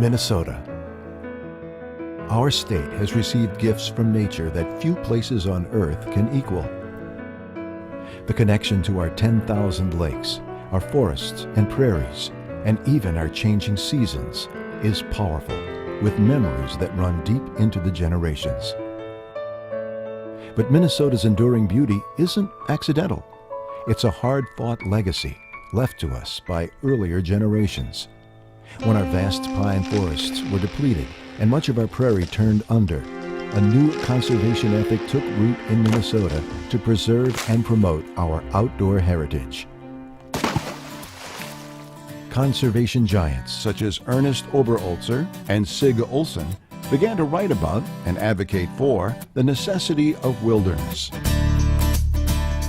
Minnesota. Our state has received gifts from nature that few places on earth can equal. The connection to our 10,000 lakes, our forests and prairies, and even our changing seasons is powerful, with memories that run deep into the generations. But Minnesota's enduring beauty isn't accidental. It's a hard-fought legacy left to us by earlier generations. When our vast pine forests were depleted and much of our prairie turned under, a new conservation ethic took root in Minnesota to preserve and promote our outdoor heritage. Conservation giants such as Ernest Oberholzer and Sig Olson began to write about and advocate for the necessity of wilderness.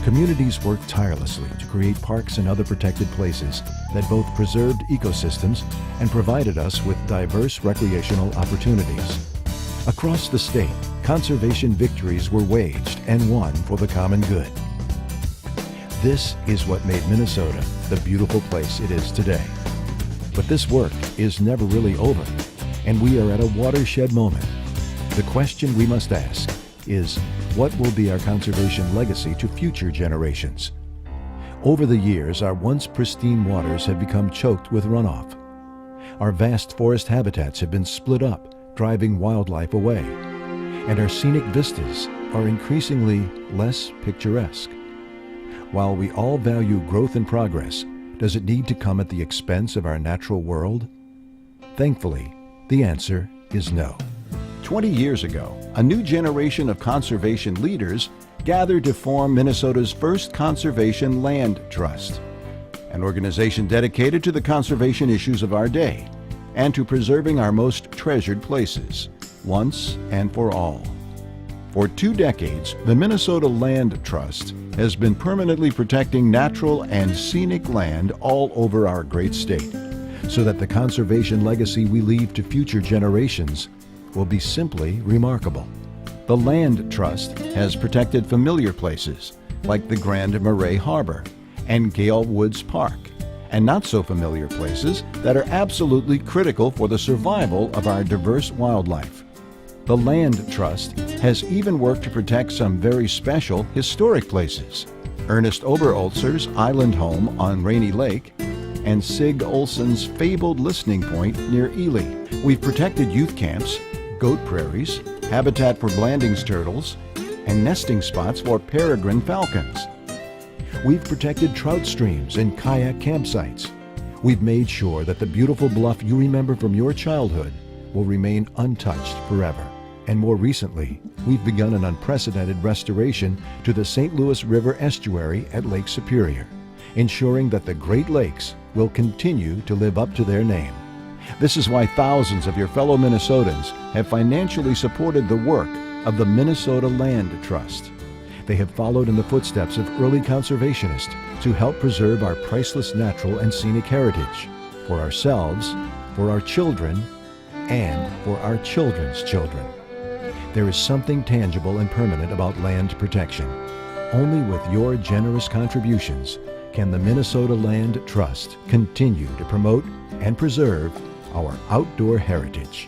Communities worked tirelessly to create parks and other protected places that both preserved ecosystems and provided us with diverse recreational opportunities. Across the state, conservation victories were waged and won for the common good. This is what made Minnesota the beautiful place it is today. But this work is never really over, and we are at a watershed moment. The question we must ask is, what will be our conservation legacy to future generations? Over the years, our once pristine waters have become choked with runoff. Our vast forest habitats have been split up, driving wildlife away. And our scenic vistas are increasingly less picturesque. While we all value growth and progress, does it need to come at the expense of our natural world? Thankfully, the answer is no. 20 years ago, a new generation of conservation leaders gathered to form Minnesota's first Conservation Land Trust, an organization dedicated to the conservation issues of our day and to preserving our most treasured places, once and for all. For 2 decades, the Minnesota Land Trust has been permanently protecting natural and scenic land all over our great state, so that the conservation legacy we leave to future generations will be simply remarkable. The Land Trust has protected familiar places like the Grand Marais Harbor and Gale Woods Park, and not so familiar places that are absolutely critical for the survival of our diverse wildlife. The Land Trust has even worked to protect some very special historic places: Ernest Oberholzer's island home on Rainy Lake and Sig Olson's fabled listening point near Ely. We've protected youth camps, goat prairies, habitat for Blanding's turtles, and nesting spots for peregrine falcons. We've protected trout streams and kayak campsites. We've made sure that the beautiful bluff you remember from your childhood will remain untouched forever. And more recently, we've begun an unprecedented restoration to the St. Louis River estuary at Lake Superior, ensuring that the Great Lakes will continue to live up to their name. This is why thousands of your fellow Minnesotans have financially supported the work of the Minnesota Land Trust. They have followed in the footsteps of early conservationists to help preserve our priceless natural and scenic heritage for ourselves, for our children, and for our children's children. There is something tangible and permanent about land protection. Only with your generous contributions can the Minnesota Land Trust continue to promote and preserve our outdoor heritage.